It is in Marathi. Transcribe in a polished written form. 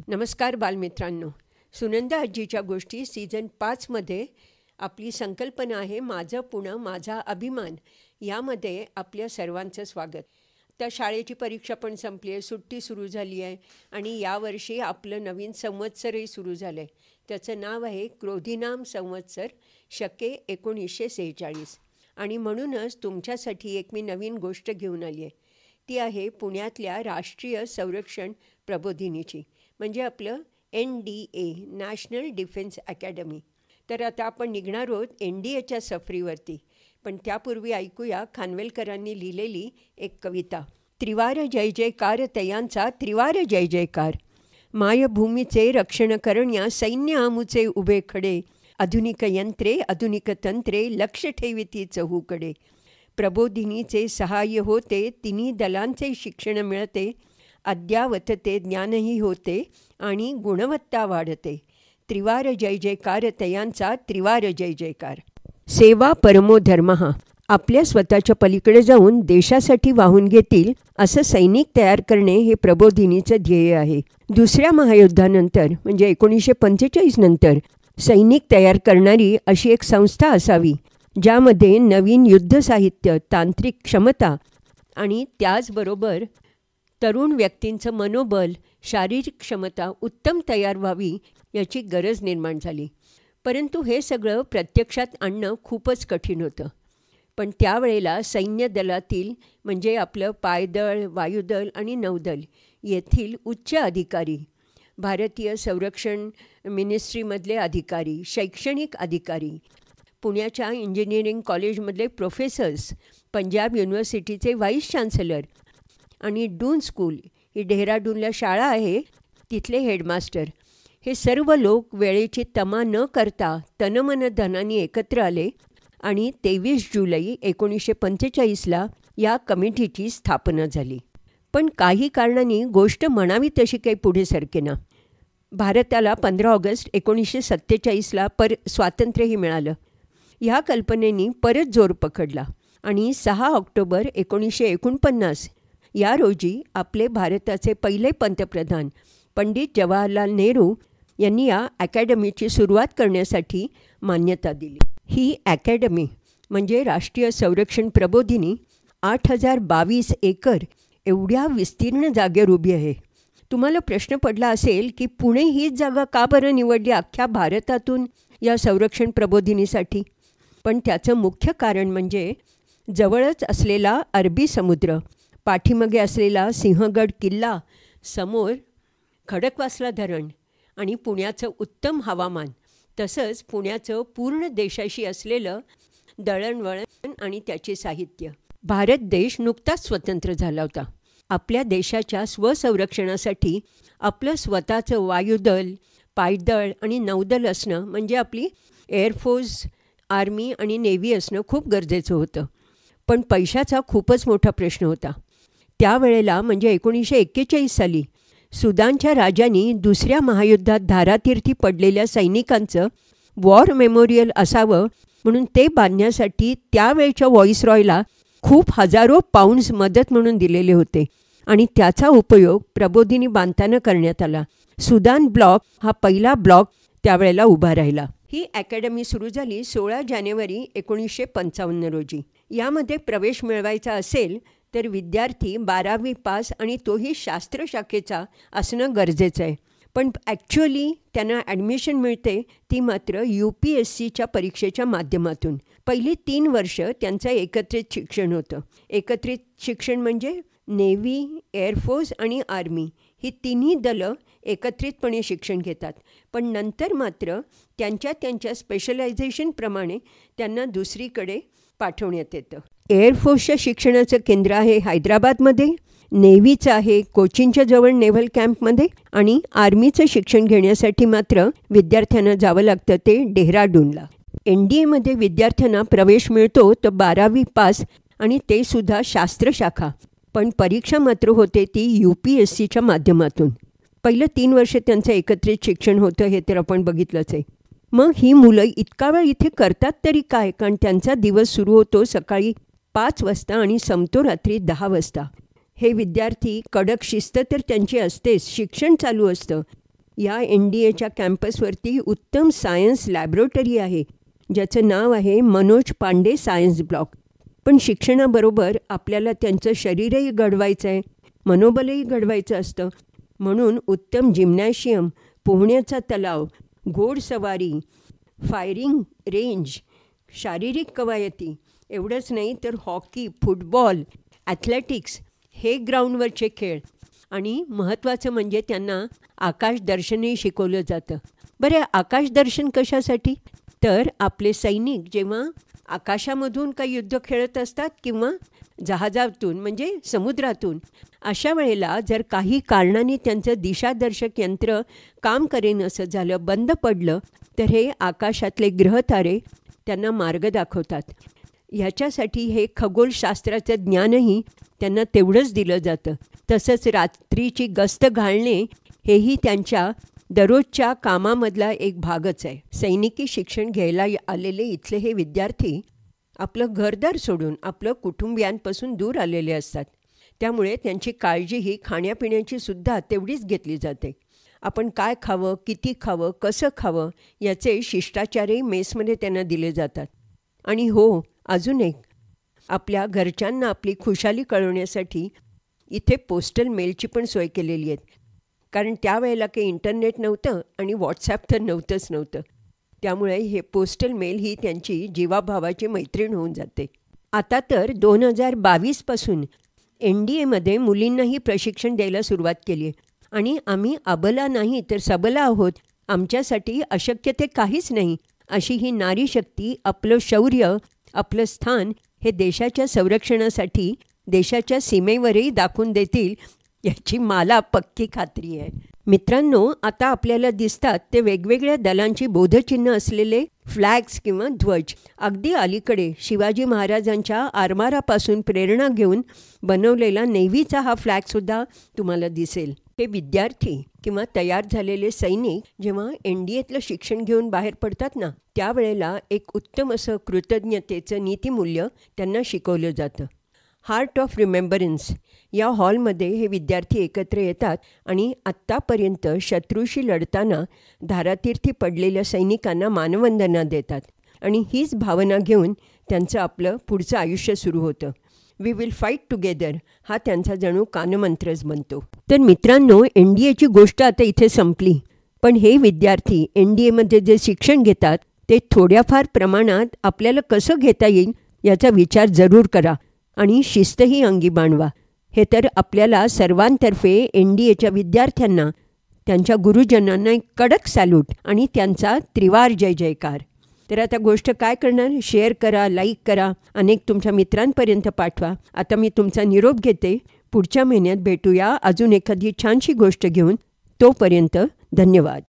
नमस्कार बालमित्रांनो. सुनंदा आजीच्या गोष्टी सीझन 5मध्ये आपली संकल्पना आहे माझं पुणं माझा अभिमान. यामध्ये आपल्या सर्वांचं स्वागत. त्या शाळेची परीक्षा पण संपली आहे, सुट्टी सुरू झाली आहे आणि यावर्षी आपलं नवीन संवत्सरही सुरू झालं आहे. त्याचं नाव आहे क्रोधीनाम संवत्सर शके 1946. आणि म्हणूनच तुमच्यासाठी एक मी नवीन गोष्ट घेऊन आली आहे. ती आहे पुण्यातल्या राष्ट्रीय संरक्षण प्रबोधिनीची, म्हणजे आपलं NDA नॅशनल डिफेन्स अकॅडमी. तर आता आपण निघणार आहोत NDAच्या सफरीवरती. पण त्यापूर्वी ऐकूया खानवेलकरांनी लिहिलेली एक कविता. त्रिवार जय जयकार तयांचा त्रिवार जय जयकार. मायभूमीचे रक्षण करण्या सैन्य आमुचे उभे खडे. आधुनिक यंत्रे आधुनिक तंत्रे लक्ष ठेविती चहूकडे. प्रबोधिनीचे सहाय्य होते तिन्ही दलांचे शिक्षण मिळते. अद्यावत ते ज्ञानही होते आणि गुणवत्ता वाढते. त्रिवार जय जयकार तयांचा त्रिवार जय जयकार. सेवा परमो धर्मः. आपल्या स्वतःच्या पलीकडे जाऊन देशासाठी वाहून घेतील असं सैनिक तयार करणे हे प्रबोधिनीचं ध्येय आहे. दुसऱ्या महायुद्धानंतर म्हणजे 1945 नंतर सैनिक तयार करणारी अशी एक संस्था असावी ज्यामध्ये नवीन युद्ध साहित्य, तांत्रिक क्षमता आणि त्याचबरोबर तरुण व्यक्तींचं मनोबल, शारीरिक क्षमता उत्तम तयार व्हावी याची गरज निर्माण झाली. परंतु हे सगळं प्रत्यक्षात आणणं खूपच कठीण होतं. पण त्यावेळेला सैन्य दलातील म्हणजे आपलं पायदळ, वायुदल आणि नौदल येथील उच्च अधिकारी, भारतीय संरक्षण मिनिस्ट्रीमधले अधिकारी, शैक्षणिक अधिकारी, पुण्याच्या इंजिनिअरिंग कॉलेजमधले प्रोफेसर्स, पंजाब युनिव्हर्सिटीचे व्हाईस चान्सलर आणि डून स्कूल ही डेहराडूनला शाळा आहे तिथले हेडमास्टर, हे सर्व लोक वेळेची तमा न करता तनमन धनाने एकत्र आले आणि 23 जुलै 1945ला या कमिटीची स्थापना झाली. पण काही कारणांनी गोष्ट म्हणावी तशी काही पुढे सरकेना. भारताला 15 ऑगस्ट 1947ला स्वातंत्र्यही मिळालं. ह्या कल्पनेनी परत जोर पकडला आणि 6 ऑक्टोबर 1949 या रोजी आपले भारताचे पहिले पंतप्रधान पंडित जवाहरलाल नेहरू यांनी या अकॅडमीची सुरुवात करण्यासाठी मान्यता दिली. ही अकॅडमी म्हणजे राष्ट्रीय संरक्षण प्रबोधिनी 8022 एकर एवढ्या विस्तीर्ण जागेवर उभी आहे. तुम्हाला प्रश्न पडला असेल की पुणे हीच जागा का बरं निवडली अख्ख्या भारतातून या संरक्षण प्रबोधिनीसाठी? पण त्याचं मुख्य कारण म्हणजे जवळच असलेला अरबी समुद्र, पाठीमागे असलेला सिंहगड किल्ला, समोर खडकवासला धरण आणि पुण्याचं उत्तम हवामान, तसंच पुण्याचं पूर्ण देशाशी असलेलं दळणवळण आणि त्याचे साहित्य. भारत देश नुकताच स्वतंत्र झाला होता. आपल्या देशाच्या स्वसंरक्षणासाठी आपलं स्वतःचं वायुदल, पायदळ आणि नौदल असणं म्हणजे आपली एअरफोर्स, आर्मी आणि नेव्ही असणं खूप गरजेचं होतं. पण पैशाचा खूपच मोठा प्रश्न होता. त्यावेळेला म्हणजे 1941 साली सुदानच्या राजांनी दुसऱ्या महायुद्धात धारातीर्थी पडलेल्या सैनिकांचं वॉर मेमोरियल असावं म्हणून ते बांधण्यासाठी त्यावेळच्या व्हॉइसरॉयला खूप हजारो पाऊंड्स मदत म्हणून दिलेले होते आणि त्याचा उपयोग प्रबोधिनी बांधताना करण्यात आला. सुदान ब्लॉक हा पहिला ब्लॉक त्यावेळेला उभा राहिला. ही अकॅडमी सुरू झाली 16 जानेवारी 1955 रोजी. यामध्ये प्रवेश मिळवायचा असेल तर विद्यार्थी 12वी पास आणि तोही शास्त्र शाखेचा असणं गरजेचं आहे. पण ॲक्च्युअली त्यांना ॲडमिशन मिळते ती मात्र UPSCच्या परीक्षेच्या माध्यमातून. पहिली 3 वर्ष त्यांचं एकत्रित शिक्षण होतं. एकत्रित शिक्षण म्हणजे नेव्ही, एअरफोर्स आणि आर्मी ही तिन्ही दलं एकत्रितपणे शिक्षण घेतात. पण नंतर मात्र त्यांच्या स्पेशलायझेशनप्रमाणे त्यांना दुसरीकडे पाठवण्यात येतं. एअरफोर्सच्या शिक्षणाचं केंद्र आहे हैदराबादमध्ये, नेव्हीचं आहे कोचीनच्या जवळ नेव्हल कॅम्पमध्ये आणि आर्मीचं शिक्षण घेण्यासाठी मात्र विद्यार्थ्यांना जावं लागतं ते डेहराडूनला. NDAमध्ये विद्यार्थ्यांना प्रवेश मिळतो तर 12वी पास आणि ते सुद्धा शास्त्र शाखा. पण परीक्षा मात्र होते ती UPSCच्या माध्यमातून. पहिलं 3 वर्ष त्यांचं एकत्रित शिक्षण होतं हे तर आपण बघितलंच आहे. मग ही मुलं इतका वेळ इथे करतात तरी काय? कारण त्यांचा दिवस सुरू होतो सकाळी 5 वाजता आणि संपतो रात्री 10 वाजता. हे विद्यार्थी कडक शिस्त तर त्यांची असतेच, शिक्षण चालू असतं, या NDAच्या कॅम्पसवरती उत्तम सायन्स लॅबोरेटरी आहे, ज्याचं नाव आहे मनोज पांडे सायन्स ब्लॉक. पण शिक्षणाबरोबर आपल्याला त्यांचं शरीरही घडवायचं आहे, मनोबलही घडवायचं असतं. म्हणून उत्तम जिम्नॅशियम, पोहण्याचा तलाव, घोडसवारी, फायरिंग रेंज, शारीरिक कवायती एवढंच नाही तर हॉकी, फुटबॉल, ॲथलेटिक्स हे ग्राउंडवरचे खेळ आणि महत्त्वाचं म्हणजे त्यांना आकाशदर्शनही शिकवलं जातं. बरं, आकाशदर्शन कशासाठी? तर आपले सैनिक जेव्हा आकाशामधून काही युद्ध खेळत असतात किंवा जहाजातून म्हणजे समुद्रातून, अशा वेळेला जर काही कारणाने त्यांचं दिशादर्शक यंत्र काम करेन असं झालं, बंद पडलं, तर हे आकाशातले ग्रहतारे त्यांना मार्ग दाखवतात. ह्याच्यासाठी हे खगोलशास्त्राचं ज्ञानही त्यांना तेवढंच दिलं जातं. तसंच रात्रीची गस्त घालणे हेही त्यांच्या दररोजच्या कामामधला एक भागच आहे. सैनिकी शिक्षण घ्यायला आलेले इथले हे विद्यार्थी आपलं घरदार सोडून आपलं कुटुंबियांपासून दूर आलेले असतात. त्यामुळे त्यांची काळजी ही खाण्यापिण्याची सुद्धा तेवढीच घेतली जाते. आपण काय खावं, किती खावं, कसं खावं याचे शिष्टाचारही मेसमध्ये त्यांना दिले जातात. आणि हो, अजून एक, आपल्या घरच्यांना आपली खुशाली कळवण्यासाठी इथे पोस्टल मेलची पण सोय केलेली आहे. कारण त्यावेळेला काही इंटरनेट नव्हतं आणि व्हॉट्सॲप तर नव्हतं. त्यामुळे हे पोस्टल मेल ही त्यांची जीवाभावाची मैत्रीण होऊन जाते. आता तर 2022पासून NDAमध्ये मुलींनाही प्रशिक्षण द्यायला सुरुवात केली आहे. आणि आम्ही अबला नाही तर सबला आहोत, आमच्यासाठी अशक्य ते काहीच नाही, अशी ही नारी शक्ती आपलं शौर्य, आपलं स्थान हे देशाच्या संरक्षणासाठी देशाच्या सीमेवरही दाखवून देतील याची मला पक्की खात्री आहे. मित्रांनो, आता आपल्याला दिसतात ते वेगवेगळ्या दलांची बोधचिन्ह असलेले फ्लॅग्स किंवा ध्वज. अगदी अलीकडे शिवाजी महाराजांच्या आरमारापासून प्रेरणा घेऊन बनवलेला नेव्हीचा हा फ्लॅगसुद्धा तुम्हाला दिसेल. हे विद्यार्थी किंवा तयार झालेले सैनिक जेव्हा NDAतलं शिक्षण घेऊन बाहेर पडतात ना, त्यावेळेला एक उत्तम असं कृतज्ञतेचं नीतिमूल्य त्यांना शिकवलं जातं. हार्ट ऑफ रिमेंबरन्स या हॉलमध्ये हे विद्यार्थी एकत्र येतात आणि आत्तापर्यंत शत्रूशी लढताना धारातीर्थी पडलेल्या सैनिकांना मानवंदना देतात. आणि हीच भावना घेऊन त्यांचं आपलं पुढचं आयुष्य सुरू होतं. वी विल फाईट टुगेदर हा त्यांचा जणू कानमंत्रच बनतो. तर मित्रांनो, NDAची गोष्ट आता इथे संपली. पण हे विद्यार्थी NDAमध्ये जे शिक्षण घेतात ते थोड्याफार प्रमाणात आपल्याला कसं घेता येईल याचा विचार जरूर करा आणि शिस्तही अंगी बाणवा. हे तर आपल्याला सर्वांतर्फे NDAच्या विद्यार्थ्यांना, त्यांच्या गुरुजनांना एक कडक सॅल्यूट आणि त्यांचा त्रिवार जय जयकार. तर आता गोष्ट काय करणार? शेअर करा, लाईक करा, अनेक तुमच्या मित्रांपर्यंत पाठवा. आता मी तुमचा निरोप घेते. पुढच्या महिन्यात भेटूया अजून एखादी छानशी गोष्ट घेऊन. तोपर्यंत धन्यवाद.